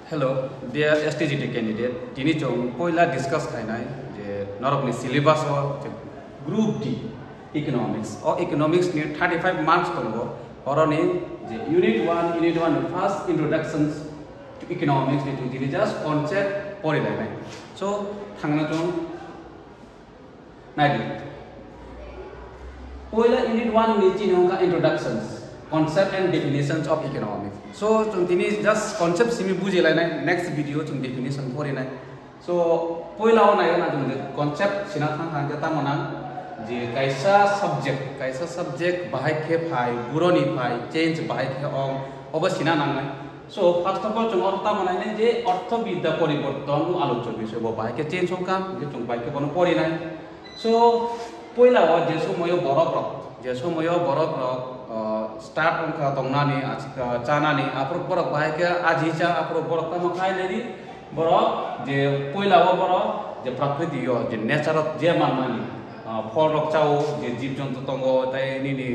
Hello, dear STGT candidate. Tini chong poila discuss kainai je norok ni syllabus ho group D economics or economics ni 35 marks tongo or ni je unit 1 first introductions to economics ni tini just concept pori lai. So thangna chong nai poila unit 1 ni chini ka introductions concept and definitions of economics. So tini just concept simi buje lai nai next video chung definition pori nai. So poila on nai na chung concept sina thang jata mana je kaisa subject bahai ke phai buroni phai change bahai ke ong oba sina nang nai. So first of all chung orta mana nai je ortho bidya poriborton alochon bishoy bo bahai ke change hokam je chung bahai ke bono pori nai. So poila o je somoyo borok rok start उनका तंगनानी चानानी आपरो बरक बाहे के आजीचा आपरो बरक तम खाय लेदी बरक जे पहिला वो बरक जे प्रकृति यो जे nature जे मानमानी फल रक्षाओ जे जीव जंतु तंगो ताई निनी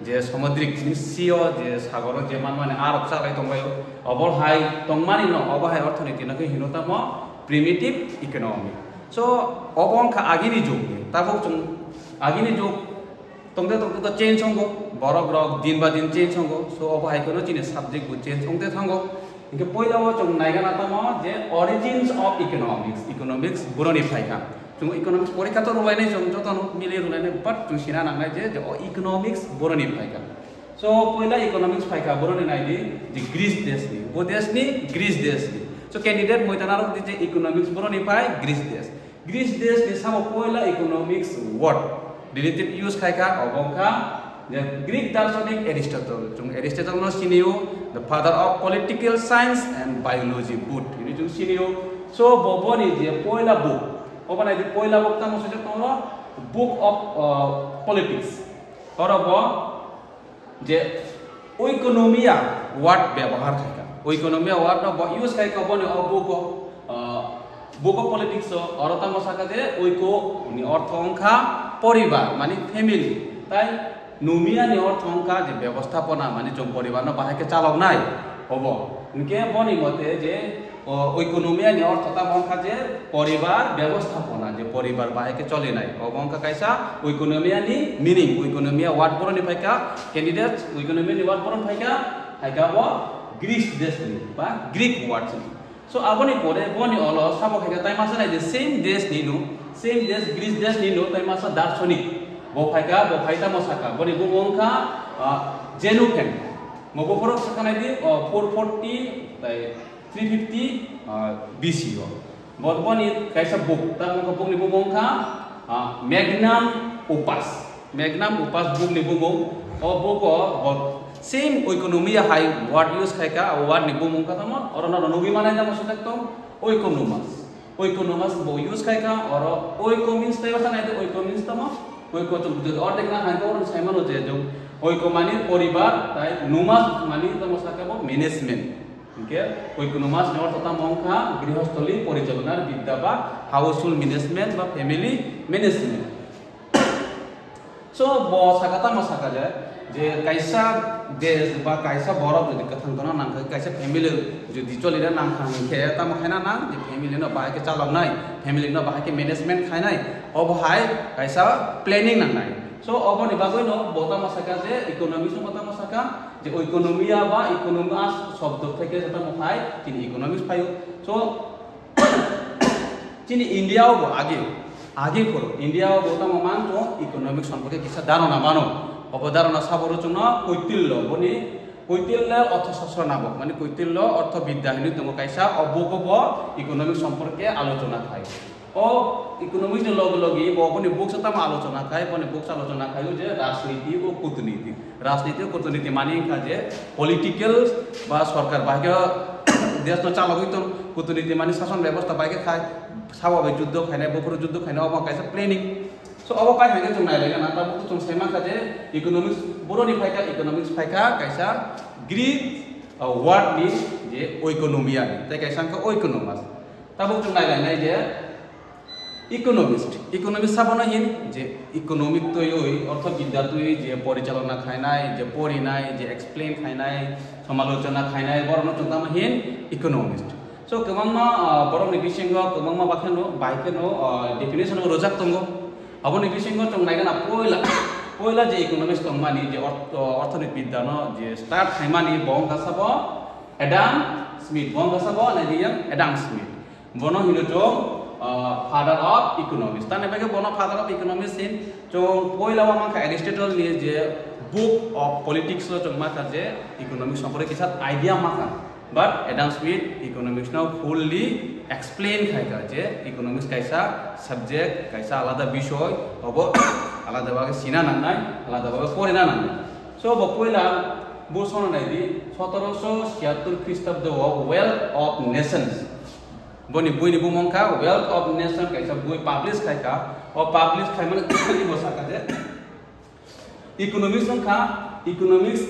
जे समुद्रिक सियो जे सागर जे मानमानी आ रक्षा लाई तंगयो अबर हाय तंगमानी न अबहाय अर्थनीति नके हिनोता म प्रिमिटिव इकोनॉमी सो अबंग का आगिनी जुग ताबो जों आगिनी जुग तंगदे तो चेंज होंगो borok rok din ba din change hongo so obhai kono chini subject bu change hongte thango inke poila wo chung naiga na tamo je origins of economics buroni phaika chung economics porikha to rulai nei chung jotono mile rulai nei but chung sina nang nai je economics buroni phaika so poila economics phaika buroni nai di je Greece desh ni bo desh ni Greece desh ni so candidate moitana rok di je economics buroni phai Greece desh ni samo poila economics word related use khaika obongka the Greek darshanik Aristotle no sinio the father of political science and biology boot ini jung sinio so boboni je poila book obana je poila book ta mo soje toro book of politics orobo je oikonomia word ব্যবহার খাইকা oikonomia word no use খাইকা bone book of politics orota mo saka je oiko ni ortho angkha poribar mani family tai नुमिया नि अर्थंका जे व्यवस्थापना माने जों परिवार न बाहाय के चालक नाय होबो इनके बनि मते जे इकोनोमिया नि अर्थता मंखा जे परिवार व्यवस्थापना जे परिवार बाहाय के चले नाय अबंका कैसा इकोनोमिया नि मीनिंग इकोनोमिया वर्ड बरनि फाइका कैंडिडेट इकोनोमिया नि वर्ड बरन फाइका वो ग्रीस देश नि बा ग्रीक वर्ड सो आबनि परे बनि अल साबो खाइका ताइ मासा नाय जे सेम देश ग्रीस देश नि नो ताइ मासा दार्शनिक bo phaita mosaka boni bungongka Xenophon mobo porok sakanai di 440 tai 350 BC bo boni kaisa book ta mo bung ni bungongka Magnum Opus book ni bungong o book o same economia high word use khaika word ni bungongka tamo orona nogi manai na mosaka to economus bo use khaika oro oiko means tai basa nai de oiko means tamo oiko to or dekna hanko or simon ho je jong oiko mani poribar tai numas mani tamo saka bo management okay oiko numas ne or tata mongkha grihostoli porichalonar bidya ba household management ba family management so bo sakata masaka je je kaisa desh ba kaisa borok jodi kathang tona nang kaisa family jodi cholira nang khang khe ta mo khaina na je family no ba ke chalok nai family no ba ke management khainai obhai kaisa planning nang nai so oboni bagoi no bota masaka je economics no bota masaka je economia ba economas শব্দ থেকে যেটা mo phai tini economics phayo so tini india o age koro india o bota mo man to economics সম্পর্কে কিছু ধারণা মানো অবধারণা সাবর জন্য কৈতিল্য বনি কৈতিল্য অর্থশাস্ত্র নামক মানে কৈতিল্য অর্থবিদ্যা হিনি তুমি কাইসা অবগব ইকোনমিক্স সম্পর্কে আলোচনা খায় ও ইকোনমিক্স লগি বনি বুকস তাম আলোচনা খায় বনি বুকস আলোচনা খায় যে রাজনীতি ও কূটনীতি মানে যে পলিটিক্যাল বা সরকার বাহির দেশ ন চালক হইতো কূটনীতি মানে শাসন ব্যবস্থা বাইকে খায় স্বাভাবিক যুদ্ধ খায় না বকুর যুদ্ধ খায় না অবা কাইসা planning so abo kai hange chung nai lega na ta bu chung sema ka je economics boroni phaika kaisa Greek word ni je oikonomia tai kaisa ka oikonomas ta bu chung nai je economist sabona hin je economic to yoi অর্থবিদ্যা তুই যে পরিচালনা খাইনাই যে পড়িনাই যে explain খাইনাই সমালোচনা খাইনাই বর্ণ chung tam hin economist So kemangma borok ni bisingo kemangma baikeno definition rojak tongo aboni bisingo tong naigana poila je economics tongmani je orthonik biddano je start khaimani bong kasabo Adam Smith bong kasabo nadiyan Adam Smith bono hino tong father of economics tane bage bono father of economics in tong poila wa maka Aristotle ni je book of politics lo tong maka je economics sampore kisat idea maka but Adam Smith economics now fully explain khaika je economics kaisa subject kaisa alada bishoy obo alada bage sina nangnai alada bage porina nangnai so bo poila bosono naidi 1776 খ্রিস্টাব্দ wealth of nations boni bui ni bumongka wealth of nation kaisa bui publish khaika o publish khaimane kali bosaka je economics songkha economics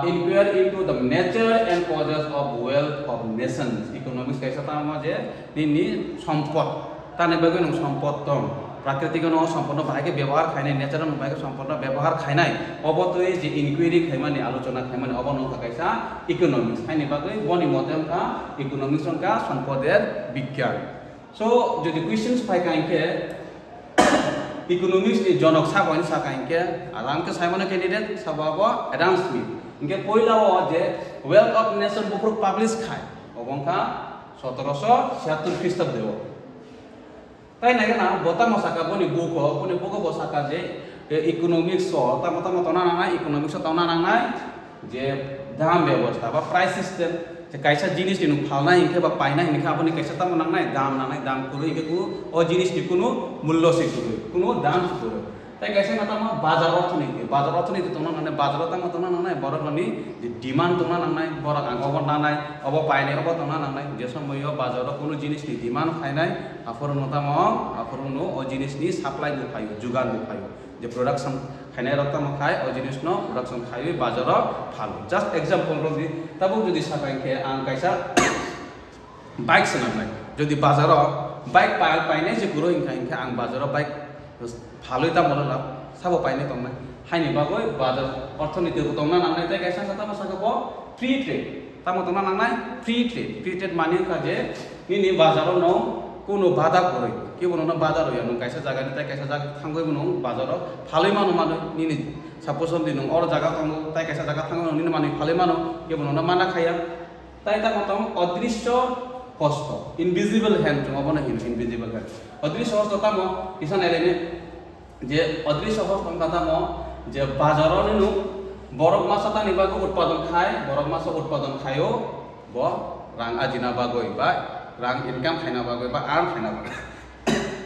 inquire into the nature and causes of wealth of nations economics kaisa tama je nini sampod tane bage nong sampod tong प्राकृतिक न सम्पूर्ण भागे व्यवहार खाइने nature न भागे सम्पूर्ण व्यवहार खाइनाय अबतोय जे inquiry खाइमाने आलोचना खाइमाने अबन थाकायसा इकोनॉमिक्स खाइने बागै बनि मतेमका इकोनॉमिक्स का सम्पदेर विज्ञान सो जदि क्वेश्चंस फाइकाइके इकोनॉमिक्स नि जनक साबनि साकाइके आरामके साइमन कैंडिडेट साबाबो एडाम स्मिथ इनके पहिलाव जे wealth of nation book publish खाय अबंका 1776 খ্রিস্টাব্দ তাই না কেনা বতা মসাকা বনি বুক বসাকা যে ইকোনমিক্স তামতাম তনা নাঙাই ইকোনমিক্স তনা নাঙাই যে দাম ব্যবস্থা বা প্রাইস সিস্টেম যে কাইসা জিনিস দিনু ফালনা ইনকে বা পাইনা ইনকে আপনি কাইসা তাম নাঙাই দাম করু ইনকে কো ও জিনিস দি কোনো মূল্য সে করু কোনো দাম করু তাই কাইসা না তাম বাজার অর্থনীতি তনা নাঙাই বাজার তাম তনা নাঙাই বড়নি যে ডিমান্ড তনা নাঙাই বড় আঙ্গব নাঙাই অব পাইনে অব তনা নাঙাই যে সময় বাজার কোনো জিনিস নি ডিমান্ড ফাইনাই আফরন তাম আফরন ও জিনিস নি সাপ্লাই বু ফাইও जुगान बु फाइयो जे प्रोडक्शन खाइनाय रक्तम खाय ओ जिनिस न प्रोडक्शन खाइयो बाजार फालो जस्ट एग्जांपल रदि तबो जदि साकाइके आं काइसा बाइक सनाय जदि बाजार बाइक पाइनाय जे गुरो इनका आं बाजार बाइक फालोय ता मोला साबो पाइनाय तंनाय हाइनि बागै बाजार अर्थनीति को तंना नांनाय ताय काइसा साता साकाबो फ्री ट्रेड तामो तंना नांनाय फ्री ट्रेड माने का जे नि बाजाराव न কোনো বাধা করে কি বনো না বাধা রইয়া নো কাইসা জায়গা নিতে কাইসা জায়গা থাঙ্গই বনো বাজার ফালে মানো মানে নিনি সাপোজ দিন অর জায়গা থাঙ্গো তাই কাইসা জায়গা থাঙ্গো নিনি মানে ফালে মানো কি বনো না মানা খাইয়া তাই তা মতম অদৃশ্য হস্ত ইনভিজিবল হ্যান্ড অবনা ইনভিজিবল হ্যান্ড অদৃশ্য হস্ত তামো কিসান এলেনে যে অদৃশ্য হস্ত তামো যে বাজার নিনু বরফ মাছটা নিবাগো উৎপাদন খায় বরফ মাছ উৎপাদন খায়ও ব রাং আজিনা বাগৈ বা रां इनकाम खाइना बागै बा आर्न खाइना बागै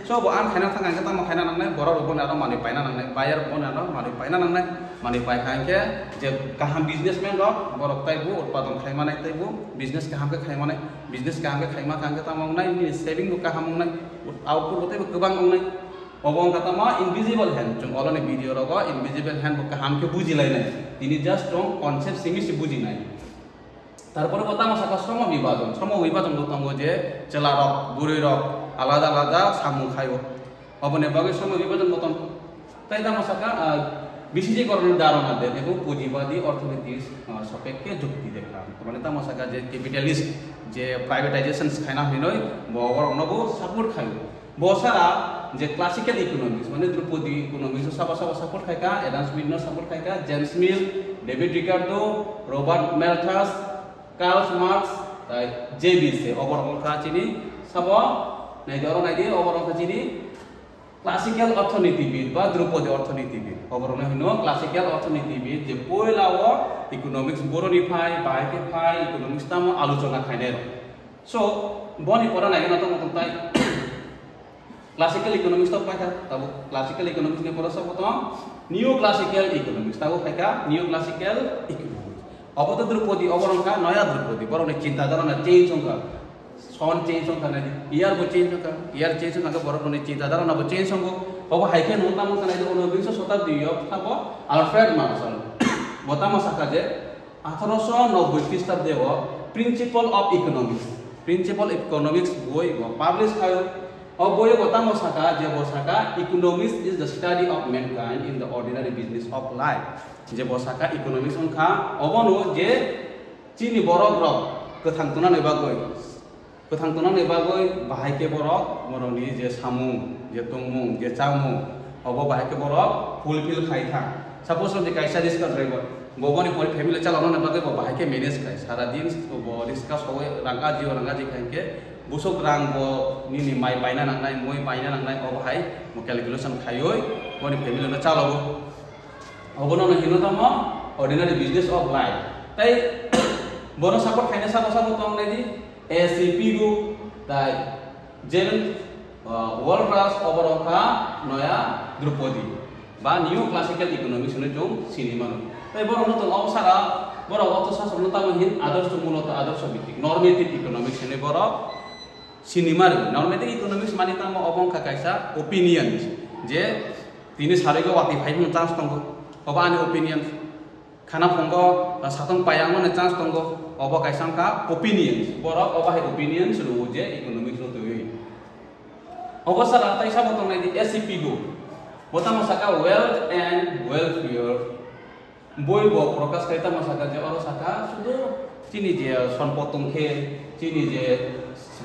सो बो आर्न खाइना थांगा तम खाइना नांनाय बरफ बन आरो मानि पाइना नांनाय बायर बन आरो मानि पाइना नांनाय मानि पाइ खाइके जे गाहाम बिजनेसमैन रक बरफ ताइबो उत्पादन खाइमानाय ताइबो बिजनेस गाहाम के खाइमानाय बिजनेस गाहाम के खाइमा खांगे तमंगनाय नि सेविंग बो गाहाम मंगनाय आउटपुट बतैबो गोबां मंगनाय अबं कतमा इनविजिबल हैंड जों अलनि भिडियो रग इनविजिबल हैंड बो गाहाम के बुजिलायनाय तिनि जस्ट रंग कन्सेप्ट सिमिसि बुजिनाय তারপরে কথা মশাকা শ্রম বিভাজন দতঙ্গ যে চেলা রক বুড়ি রক আলাদা আলাদা সামু খাইও অবনে বাগে শ্রম বিভাজন মতন তাই তা মশাকা বিশিষ্টীকরণের ধারণা দেন এবং পুঁজিবাদী অর্থনীতির সাপেক্ষে যুক্তি দেখলাম মানে তা মশাকা যে ক্যাপিটালিস্ট যে প্রাইভেটাইজেশন খাইনা হইনই বগর অনবো সাপোর্ট খাইও বসারা যে ক্লাসিক্যাল ইকোনমিক্স মানে ধ্রুপদী ইকোনমিক্স সাবা সাপোর্ট খাইকা এডাম স্মিথ সাপোর্ট খাইকা James Mill David Ricardo Robert Malthus Karl Marx J B Say अबरंखा चिनी सब नाइदर नाइदि अबरंखा चिनी क्लासिकल अर्थनीतिविद बा ध्रुपदी अर्थनीतिविद अबरंखा हिनो क्लासिकल अर्थनीतिविद जे पहिलाव इकोनॉमिक्स बरनि फाय बायके फाय इकोनॉमिक्स ताम आलोचना खाइने सो बनि परा नाइगना त मतम ताइ क्लासिकल इकोनॉमिक्स त पाखा तब क्लासिकल इकोनॉमिक्स ने परा सब त नियो क्लासिकल इकोनॉमिक्स तब पाखा नियो क्लासिकल इकोनॉमिक्स अबत ध्रुपदी अबरंखा नया ध्रुपदी बरने चिंताधारा ना चेंज होगा सन चेंज होगा ना ईयर बो चेंज होगा ईयर चेंज होगा बरने चिंताधारा ना बो चेंज होगा अब हाइके नोता मत ना 19 शताब्दी अब अल्फ्रेड मार्शल बतामा साका जे 1890 খ্রিস্টাব্দে प्रिंसिपल ऑफ इकोनॉमिक्स बोय पब्लिश खायो अब बोय बतामा साका जे बसाका economics is the study of mankind in the ordinary business of life जे बसाका इकोनॉमिक्स उनखा अबनो जे चीनी बरफ रक गोथां तुना नेबागै Ketangtonang ni bagai bahai ke borok moroni je samung je tongmung je chamung obo bahai ke borok fulfill khaitha suppose je kaisa discuss rego boboni pori family chalano na bagai bahai ke manage kai sara din bo discuss hoye ranga ji kai ke busuk rang bo ni mai paina nangnai moi paina nangnai obo hai mo calculation khayoi boni family na chalago obo no hino tamo ordinary business of life tai bono support khaina sabo tong nei di ACP group tai Jen World Class Oborongka Noya Drupadi ba New Classical Economics ne jong cinema tai boro no to awsara boro auto sa sabno ta hin adarsh mulota adarsh ভিত্তিক normative economics ne boro cinema normative economics mani ta mo obongka kaisa opinion je tini sarego wati phai no chance tongo oba ani opinion khana phongo satong payang no chance tongo obo kaisangka opinions borok oba hai opinions ru je economics ro tui obo sara tai sa botong nai di SCP go botam saka wealth and welfare boy bo prokas kaita masaka je oro saka sudo chini je sonpotong khe chini je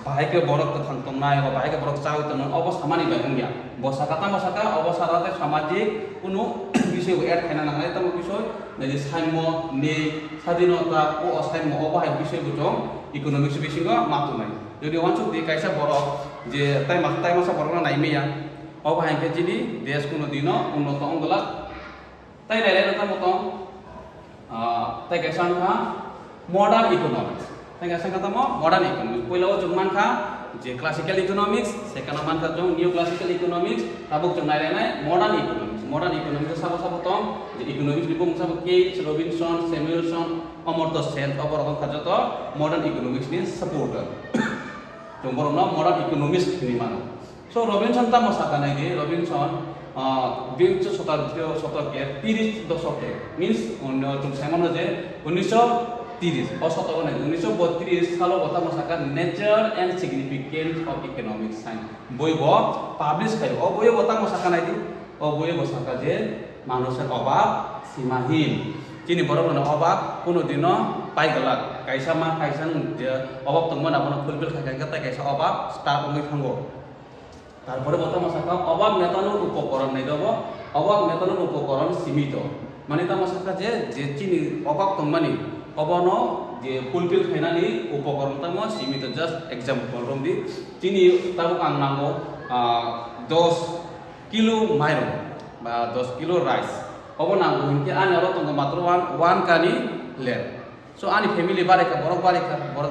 bahai ke borok ke thangtong nai ba bahai ke borok chau ton obo samani ba hungya bo saka ta masaka obo sara te samajik kuno বিষয় add খাইনা নাঙাই তাম বিষয় নেজি সাম্য নে স্বাধীনতা ও অসাম্য অবহাই বিষয় গুজং economics বিসিং মাতু নাই যদি ওয়ানসুক দি কাইসা বড় যে তাই মাসা বড় নাইমেয়া অবহাই কে জিনি দেশ কোনো দিন উন্নত অঙ্গলা তাই রাইলে না মতং তাই কাইসা না মডার্ন ইকোনমিক্স তাই কাইসা কাতা মডার্ন ইকোনমিক্স পয়লাও জংমান খা যে ক্লাসিক্যাল ইকোনমিক্স সেকানা মান খা জং নিউ ক্লাসিক্যাল ইকোনমিক্স তাবুক জং নাইরানাই modern economics modern economics sabo tong je economics libung sabo Keynes Robinson Samuelson Amartya Sen obor kon khajato modern economics ni supporter jomborong no modern economics ni mano so Robinson ta masaka nai di Robinson বিংশ শতকে 30 দশকে means jong saimano je 1930 o শতক nai 1932 salo bota masaka nature and significance of economic science boi bo publish khai o boi bota masaka nai di অবয়ে বসাকা যে মানুষের অভাব সীমাহীন চিনি বড় বড় অভাব কোনো দিন পাই গলা কাইসা মা কাইসা যে অভাব তোমার আপনার ফুলফিল খাই তাই কাইসা অভাব স্টার অঙ্গি থাকবো তারপরে বর্তমান মশাকা অভাব মেটানোর উপকরণ নেই দেব অভাব মেটানোর উপকরণ সীমিত মানে তা মশাকা যে যে চিনি অভাব তোমানি অবন যে ফুলফিল খাইনানি উপকরণ তামো সীমিত জাস্ট এক্সাম্পল রম দি চিনি তাবো আং নাঙ্গো 10 kilo mairo ba 10 kilo rice obo nango hinke ani aro tongo matro one kani ler so ani family bareka borok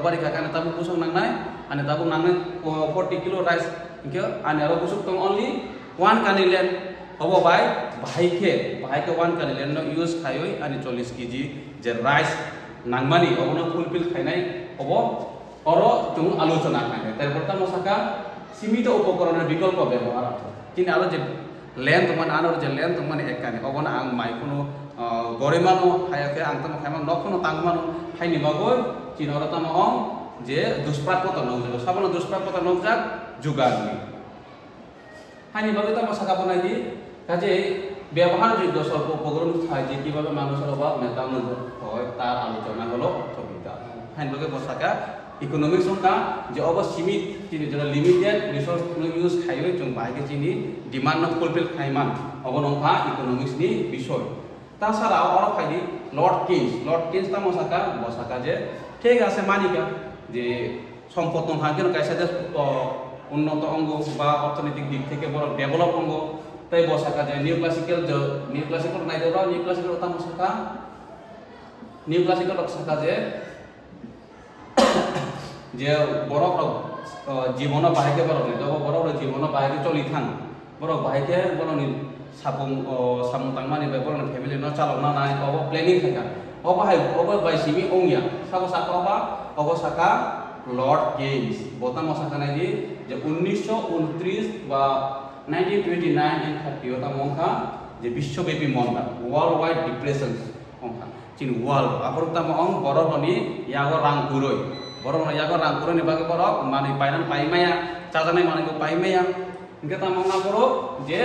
bareka kana tabu busuk nangnai ani tabu nangnai 40 kilo rice hinke ani aro busuk tong only one kani ler obo bai ke one kani ler no use khayoi ani 40 kg je rice nangmani obo no fulfill khainai obo oro tung alochona khainai tai porta mosaka সীমিত উপকরণের বিকল্প ব্যবহার আছে কিন্তু আলো যে লেন তোমার আনোর যে লেন তোমার একানি অবনা আং মাই কোনো গরিমানো হায়াকে আং তম খাইমা নখনো তাংমানো হাইনি বাগৈ চিনর তম অং যে দুষ্প্রাপ্যতা নৌজাগ সাবনা দুষ্প্রাপ্যতা নৌজাগ যুগাগ্নি হাইনি বাগৈ তম সাকা বনাই দি কাজে ব্যবহারযোগ্য স্বল্প উপকরণ থাই যে কিভাবে মানুষের অভাব মেটানো হয় তার আলোচনা হলো অর্থবিদ্যা হাইনি বাগৈ বসাকা इकोनॉमिक्स का जो अब सीमित चीनी जो लिमिटेड रिसोर्स यूज खाइयो जों बाहाय चीनी डिमांड न फुलफिल खाइमान अब नंखा इकोनॉमिक्स नि विषय ता सारा और फाइदि लॉर्ड किन्स ता मसाका जे ठीक আছে মানিকা যে সম্পদ নহাকেন কাইসা যে উন্নত অঙ্গ বা অর্থনৈতিক দিক থেকে বড় ডেভেলপ অঙ্গ তাই বসাকা যে নিউ ক্লাসিক্যাল নাই দেবা নিউ ক্লাসিক্যাল তা মসাকা নিউ ক্লাসিক্যাল সাকা যে বড় জীবন বাহিকে বড় বড় জীবন বাহিকে চলি থান বড় বাহিকে বড় সাপুং সামুতাংমানি বড় ফ্যামিলি ন চালানো নাই অব প্ল্যানিং থাকা অবাহাই অব বাইসিমি অংয়া সাবো সাকা অব সাকা লর্ড কেইন্স বতা মসাকা নাই যে 1929 বা 1929 এন্ড 30 ওটা মংখা যে বিশ্বব্যাপী মন্দা ওয়ার্ল্ড ওয়াইড ডিপ্রেশন মংখা চিন world আপরতা Mong Boro Roni ইয়াগো Rang কুরই borong na yago rang kuro ni bagi borok mani painan paimaya cacanai mani ko paimaya ingke ta mong ngapuro je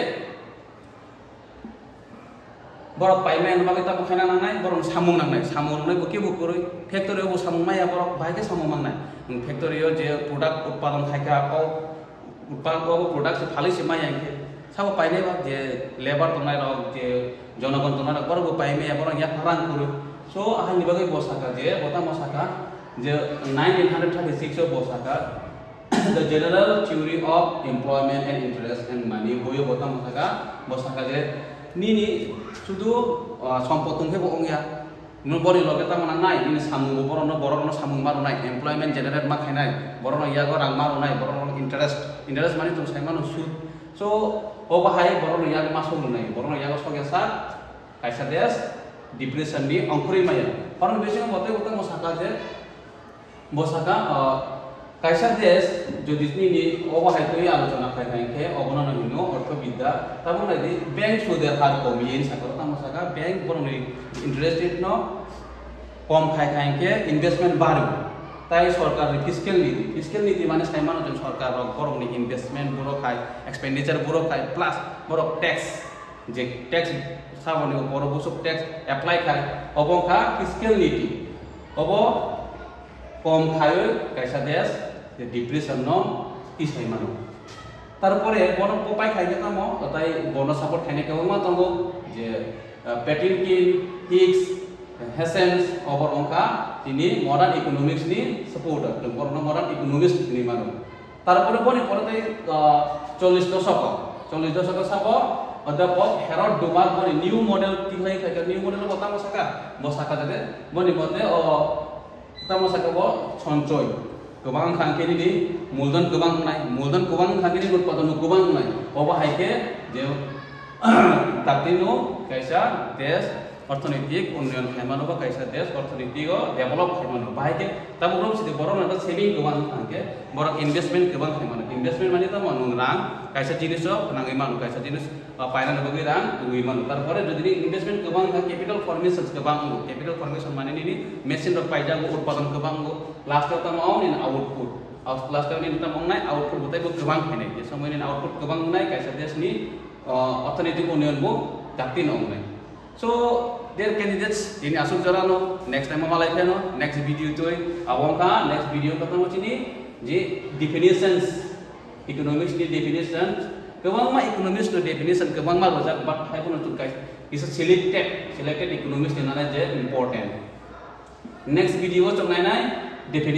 borok paimai anu bagai tamu khana nangnai borok samung nangnai samung nangnai buki bukurui factory o samung maya borok bagai samung mangnai factory o je product utpadon khaika o utpadon product se phali se maya ke sabo painai ba je labor tongnai rok je jonogon tongnai rok borok paimai borok yak rang kuru so ahani bagai bosaka je bota mosaka je 1936 o bosaka the general theory of employment and interest and money boyo bota mosaka je nini sudu সম্পদ tungke bohong ya no bori loge ta mana nai ini samung borono samung maru nai employment generate ma khainai borono yago rang maru nai borono interest mani tung sai manu sud so oba hai borono yago masuk nai borono yago soge sa kaisa des depression ni angkuri maya karon besing bote mosaka je bosaka kaisa des যদি ni অবহাই কই আলোচনা খাইকে অবনন Hino অর্থবিদ্যা তারপর নাই bank সুদের হার কমিয়ে সাকর তামসাকা bank বরনি interest rate ন কম খাইকে investment বাড়ো তাই সরকার ফিসক্যাল নীতি মানে সাইমান জন সরকার বরনি ইনভেস্টমেন্ট বড় খাই এক্সপেন্ডিচার বড় খাই প্লাস বড় ট্যাক্স যে ট্যাক্স সাবনি বড় বসক ট্যাক্স অ্যাপ্লাই খাই অবখা ফিসক্যাল নীতি অব কম খাই কাইসা দেশ ডিপ্রেশন ন ইসাই মানো তারপরে বন পোপাই খাইকে তামো তাই বন সাপোর্ট খাইনে কেউ মা তঙ্গ যে পেটিনকিন হিক্স হেসেন্স অবর অঙ্কা তিনি মডার্ন ইকোনমিক্স নি সাপোর্টার বরন মডার্ন ইকোনমিক্স নি মানো তারপরে বনি পরে তাই 40 দশক সাব অধ্যাপক হেরড ডুমার বনি নিউ মডেল তিলাই খাইকে নিউ মডেল বতা বসাকা যাতে বনি বদে তামসাকা ব সঞ্চয় गोबां खांखेनि नि मूलधन गोबां खांखेनि उत्पादन गोबां नाय अबा हायके जे ताकतिनो कैसा देश अर्थनैतिक उन्नयन खायमानो बा कैसा देश अर्थनैतिक डेभलप खायमानो बाहायके तामुरम सिदे बरन ना सेविंग गोबां खांखे बर इनभेस्टमेंट गोबां खायमानो इनभेस्टमेंट माने ता मनु रां कैसा जिनिस नांगै मानु कैसा जिनिस पायना बगै रां दुगै मानु तारपरे जदि इनभेस्टमेंट गोबां कैपिटल फॉर्मेशन गोबां कैपिटल फॉर्मेशन माने नि मेसिन रक पाइजागो उत्पादन गोबां लास्ट ता माव नि आउटपुट लास्ट नि ता मंगनाय आउटपुट बताय गोबां खायनाय जे समय नि आउटपुट गोबां नाय कैसा देशनि अर्थनैतिक उन्नयन बो दाक्ति नंगनाय so dear candidates ini asuk jarano next time malai kano next video toy awangka next video ketemu sini je definitions economics ni definition kebang ma economics no definition kebang ma rojak but hai pun untuk guys is selected economics ni nana je important next video chongnai nai definition